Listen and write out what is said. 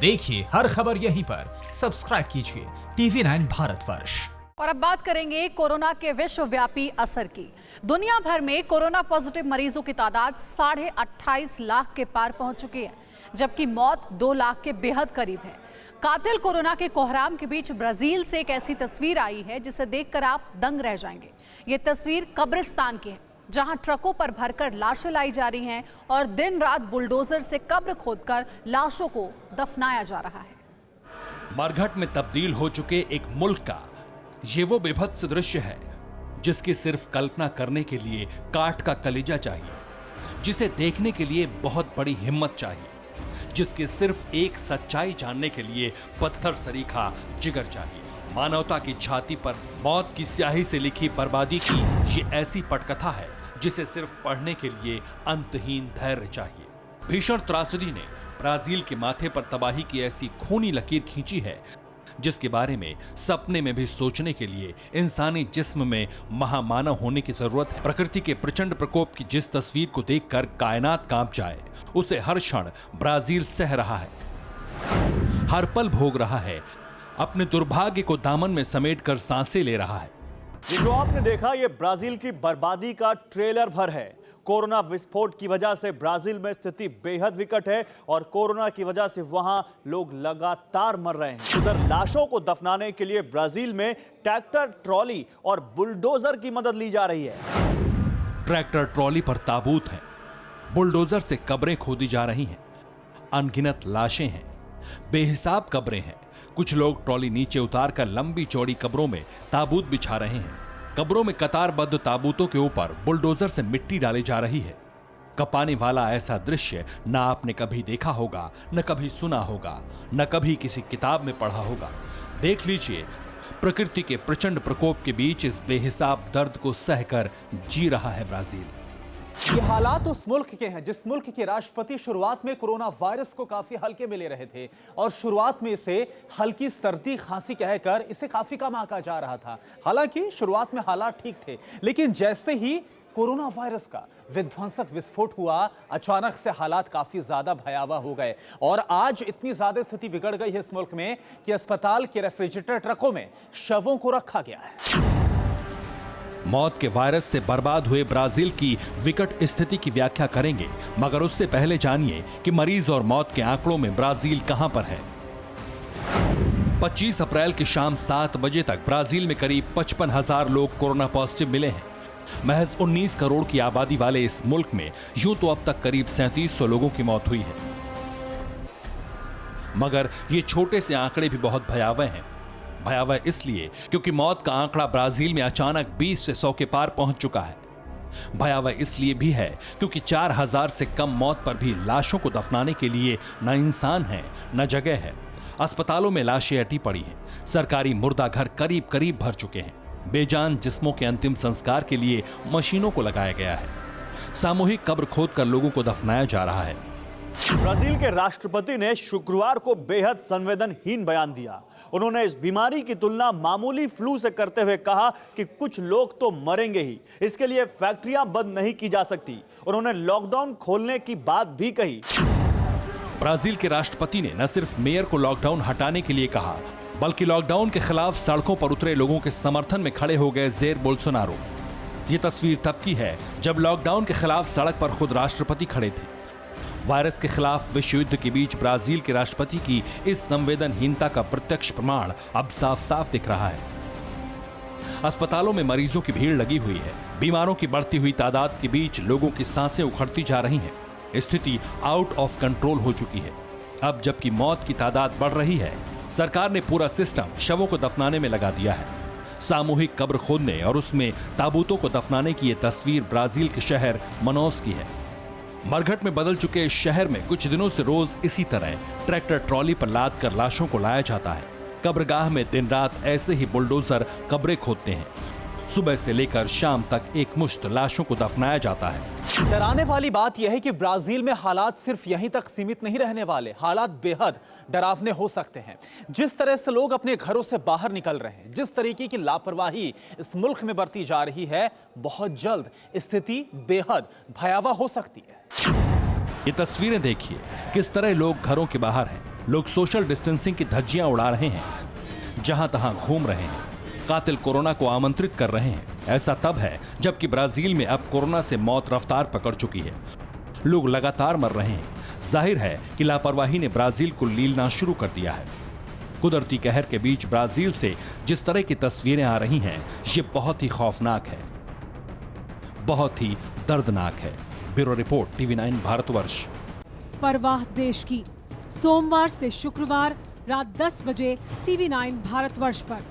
देखिए हर खबर यहीं पर, सब्सक्राइब कीजिए TV9 भारतवर्ष। और अब बात करेंगे कोरोना के विश्वव्यापी असर की। दुनिया भर में कोरोना पॉजिटिव मरीजों की तादाद 28.5 लाख के पार पहुंच चुकी है, जबकि मौत 2 लाख के बेहद करीब है। कातिल कोरोना के कोहराम के बीच ब्राजील से एक ऐसी तस्वीर आई है जिसे देखकर आप दंग रह जाएंगे। ये तस्वीर कब्रिस्तान की है, जहां ट्रकों पर भरकर लाशें लाई जा रही हैं और दिन रात बुलडोजर से कब्र खोदकर लाशों को दफनाया जा रहा है। मरघट में तब्दील हो चुके एक मुल्क का ये वो बेभत्स दृश्य है जिसकी सिर्फ कल्पना करने के लिए काठ का कलेजा चाहिए, जिसे देखने के लिए बहुत बड़ी हिम्मत चाहिए, जिसकी सिर्फ एक सच्चाई जानने के लिए पत्थर सरीखा जिगर चाहिए। मानवता की छाती पर मौत की स्याही से लिखी बर्बादी की ये ऐसी पटकथा है जिसे सिर्फ पढ़ने के लिए अंतहीन धैर्य चाहिए। भीषण त्रासदी ने ब्राजील के माथे पर तबाही की ऐसी खूनी लकीर खींची है जिसके बारे में सपने में भी सोचने के लिए इंसानी जिस्म में महामानव होने की जरूरत है। प्रकृति के प्रचंड प्रकोप की जिस तस्वीर को देखकर कायनात कांप जाए, उसे हर क्षण ब्राजील सह रहा है, हर पल भोग रहा है, अपने दुर्भाग्य को दामन में समेटकर सांसें ले रहा है। ये जो आपने देखा, ये ब्राजील की बर्बादी का ट्रेलर भर है। कोरोना विस्फोट की वजह से ब्राजील में स्थिति बेहद विकट है और कोरोना की वजह से वहां लोग लगातार मर रहे हैं। उधर लाशों को दफनाने के लिए ब्राजील में ट्रैक्टर, ट्रॉली और बुलडोजर की मदद ली जा रही है। ट्रैक्टर ट्रॉली पर ताबूत हैं, बुलडोजर से कब्रें खोदी जा रही हैं, अनगिनत लाशें हैं, बेहिसाब कब्रें हैं। कुछ लोग ट्रॉली नीचे उतारकर लंबी चौड़ी कब्रों में ताबूत बिछा रहे हैं। कब्रों में कतारबद्ध ताबूतों के ऊपर बुलडोजर से मिट्टी डाली जा रही है। कपाने वाला ऐसा दृश्य ना आपने कभी देखा होगा, न कभी सुना होगा, न कभी किसी किताब में पढ़ा होगा। देख लीजिए, प्रकृति के प्रचंड प्रकोप के बीच इस बेहिसाब दर्द को सहकर जी रहा है ब्राजील। ये हालात उस मुल्क के हैं जिस मुल्क के राष्ट्रपति शुरुआत में कोरोना वायरस को काफी हल्के में ले रहे थे और शुरुआत में इसे हल्की सर्दी खांसी कहकर इसे काफी कम आंका जा रहा था। हालांकि शुरुआत में हालात ठीक थे, लेकिन जैसे ही कोरोना वायरस का विध्वंसक विस्फोट हुआ, अचानक से हालात काफी ज्यादा भयावह हो गए और आज इतनी ज्यादा स्थिति बिगड़ गई है इस मुल्क में कि अस्पताल के रेफ्रिजरेटर ट्रकों में शवों को रखा गया है। मौत के वायरस से बर्बाद हुए ब्राजील की विकट स्थिति की व्याख्या करेंगे, मगर उससे पहले जानिए कि मरीज और मौत के आंकड़ों में ब्राजील कहां पर है। 25 अप्रैल की शाम 7 बजे तक ब्राजील में करीब 55,000 लोग कोरोना पॉजिटिव मिले हैं। महज 19 करोड़ की आबादी वाले इस मुल्क में यूं तो अब तक करीब 3700 लोगों की मौत हुई है, मगर ये छोटे से आंकड़े भी बहुत भयावह हैं। भयावह इसलिए क्योंकि मौत का आंकड़ा ब्राजील में अचानक 20 से 100 के पार पहुंच चुका है। भयावह इसलिए भी है क्योंकि 4000 से कम मौत पर भी लाशों को दफनाने के लिए न इंसान है, न जगह है। अस्पतालों में लाशें अटी पड़ी हैं, सरकारी मुर्दा घर करीब करीब भर चुके हैं। बेजान जिस्मों के अंतिम संस्कार के लिए मशीनों को लगाया गया है। सामूहिक कब्र खोदकर लोगों को दफनाया जा रहा है। ब्राजील के राष्ट्रपति ने शुक्रवार को बेहद संवेदनहीन बयान दिया। उन्होंने इस बीमारी की तुलना मामूली फ्लू से करते हुए कहा कि कुछ लोग तो मरेंगे ही, इसके लिए फैक्ट्रियां बंद नहीं की जा सकती। उन्होंने लॉकडाउन खोलने की बात भी कही। ब्राजील के राष्ट्रपति ने न सिर्फ मेयर को लॉकडाउन हटाने के लिए कहा, बल्कि लॉकडाउन के खिलाफ सड़कों पर उतरे लोगों के समर्थन में खड़े हो गए जेर बोल्सोनारो। ये तस्वीर तब की है जब लॉकडाउन के खिलाफ सड़क पर खुद राष्ट्रपति खड़े थे। वायरस के खिलाफ विश्व युद्ध के बीच ब्राजील के राष्ट्रपति की इस संवेदनहीनता का प्रत्यक्ष प्रमाण अब साफ साफ दिख रहा है। अस्पतालों में मरीजों की भीड़ लगी हुई है। बीमारों की बढ़ती हुई तादाद के बीच लोगों की सांसें उखड़ती जा रही हैं। स्थिति आउट ऑफ कंट्रोल हो चुकी है। अब जबकि मौत की तादाद बढ़ रही है, सरकार ने पूरा सिस्टम शवों को दफनाने में लगा दिया है। सामूहिक कब्र खोदने और उसमें ताबूतों को दफनाने की यह तस्वीर ब्राजील के शहर मनौस की है। मरघट में बदल चुके इस शहर में कुछ दिनों से रोज इसी तरह ट्रैक्टर ट्रॉली पर लाद कर लाशों को लाया जाता है। कब्रगाह में दिन रात ऐसे ही बुलडोजर कब्रें खोदते हैं। सुबह से लेकर शाम तक एक मुश्त लाशों को दफनाया जाता है। डराने वाली बात यह है कि ब्राजील में हालात सिर्फ यहीं तक सीमित नहीं रहने वाले, हालात बेहद डरावने हो सकते हैं। जिस तरह से लोग अपने घरों से बाहर निकल रहे हैं, जिस तरीके की लापरवाही इस मुल्क में बरती जा रही है, बहुत जल्द स्थिति बेहद भयावह हो सकती है। ये तस्वीरें देखिए, किस तरह लोग घरों के बाहर हैं, लोग सोशल डिस्टेंसिंग की धज्जियां उड़ा रहे हैं, जहां तहां घूम रहे हैं, कातिल कोरोना को आमंत्रित कर रहे हैं। ऐसा तब है जबकि ब्राजील में अब कोरोना से मौत रफ्तार पकड़ चुकी है। लोग लगातार मर रहे हैं। जाहिर है कि लापरवाही ने ब्राजील को लीलना शुरू कर दिया है। कुदरती कहर के बीच ब्राजील से जिस तरह की तस्वीरें आ रही हैं, ये बहुत ही खौफनाक है, बहुत ही दर्दनाक है। Bureau report, TV9 Bharatvarsh. परवाह देश की, सोमवार से शुक्रवार रात 10 बजे TV9 भारतवर्ष पर।